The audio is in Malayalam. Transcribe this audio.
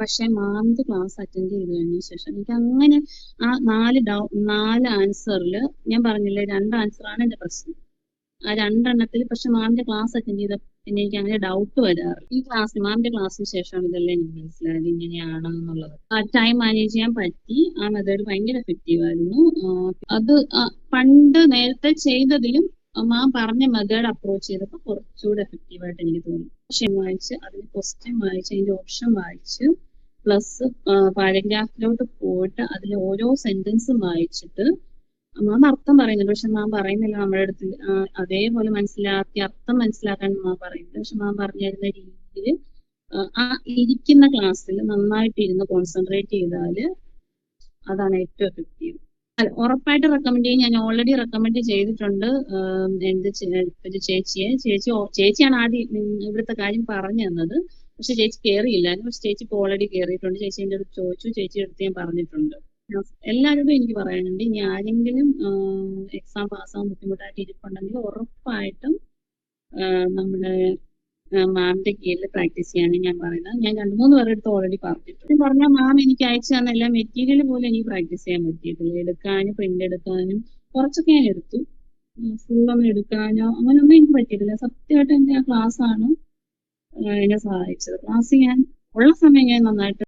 പക്ഷെ മാമിന്റെ ക്ലാസ് അറ്റൻഡ് ചെയ്ത് കഴിഞ്ഞ ശേഷം എനിക്ക് അങ്ങനെ ആ 4 ആൻസറിൽ ഞാൻ പറഞ്ഞില്ലേ 2 ആൻസറാണ് എന്റെ പ്രശ്നം. ആ 2 പക്ഷെ മാമിന്റെ ക്ലാസ് അറ്റൻഡ് ചെയ്ത പിന്നെ എനിക്ക് അങ്ങനെ ഡൗട്ട് വരാറ്. ഈ മാമിന്റെ ക്ലാസ്സിന് ശേഷമാണ് ഇതെല്ലാം എനിക്ക് മനസ്സിലായത് ഇങ്ങനെയാണ് എന്നുള്ളത്. ആ ടൈം മാനേജ് ചെയ്യാൻ പറ്റി. ആ മെത്തേഡ് ഭയങ്കര എഫക്റ്റീവ് ആയിരുന്നു. അത് പണ്ട് നേരത്തെ ചെയ്തതിലും മാം പറഞ്ഞ മെത്തേഡ് അപ്രോച്ച് ചെയ്തപ്പോൾ കുറച്ചുകൂടെ എഫക്റ്റീവായിട്ട് എനിക്ക് തോന്നി. ഓപ്ഷൻ വായിച്ച് അതിന് ക്വസ്റ്റ്യൻ വായിച്ച് അതിന്റെ ഓപ്ഷൻ വായിച്ച് പ്ലസ് പാരഗ്രാഫിലോട്ട് പോയിട്ട് അതിൽ ഓരോ സെന്റൻസും വായിച്ചിട്ട് മാം അർത്ഥം പറയുന്നുണ്ട്. പക്ഷെ മാം പറയുന്നില്ല നമ്മുടെ അടുത്ത് അതേപോലെ മനസ്സിലാക്കി അർത്ഥം മനസ്സിലാക്കാൻ മാം പറയുന്നത്. പക്ഷെ മാം പറഞ്ഞു തരുന്ന രീതിയിൽ ആ ഇരിക്കുന്ന ക്ലാസ്സിൽ നന്നായിട്ട് ഇരുന്ന് കോൺസെൻട്രേറ്റ് ചെയ്താൽ അതാണ് ഏറ്റവും എഫക്റ്റീവ്. ഉറപ്പായിട്ട് റെക്കമെൻഡ് ചെയ്യും. ഞാൻ ഓൾറെഡി റെക്കമെൻഡ് ചെയ്തിട്ടുണ്ട് എന്റെ ഒരു ചേച്ചിയാണ് ആദ്യം ഇവിടുത്തെ കാര്യം പറഞ്ഞു തന്നത്. പക്ഷെ ചേച്ചി കയറിയില്ലായിരുന്നു. പക്ഷെ ചേച്ചി ഇപ്പോൾ ഓൾറെഡി കയറിയിട്ടുണ്ട്. ചേച്ചി എൻ്റെ അടുത്ത് ചോദിച്ചു, ചേച്ചിയുടെ അടുത്ത് ഞാൻ പറഞ്ഞിട്ടുണ്ട്. എല്ലാവരോടും എനിക്ക് പറയാനുണ്ട്, ഇനി ആരെങ്കിലും എക്സാം പാസ്സാകാൻ ബുദ്ധിമുട്ടായിട്ട് ഇരിപ്പുണ്ടെങ്കിൽ ഉറപ്പായിട്ടും നമ്മുടെ മാമിന്റെ കീഴിൽ പ്രാക്ടീസ് ചെയ്യാനാണ് ഞാൻ പറയുന്നത്. ഞാൻ 2-3 പേരുടെ അടുത്ത് ഓൾറെഡി പറഞ്ഞിട്ടുണ്ട്. പറഞ്ഞാൽ മാം എനിക്ക് അയച്ചു തന്ന എല്ലാ മെറ്റീരിയൽ പോലും എനിക്ക് പ്രാക്ടീസ് ചെയ്യാൻ പറ്റിയിട്ടില്ല. എടുക്കാനും പ്രിന്റ് എടുക്കാനും കുറച്ചൊക്കെ ഞാൻ എടുത്തു. ഫുള്ളൊന്നും എടുക്കാനോ അങ്ങനെയൊന്നും എനിക്ക് പറ്റിയിട്ടില്ല. സത്യമായിട്ട് എൻ്റെ ആ ക്ലാസ് ആണ് എന്നെ സഹായിച്ചത്. ക്ലാസ് ഞാൻ ഉള്ള സമയം ഞാൻ നന്നായിട്ട്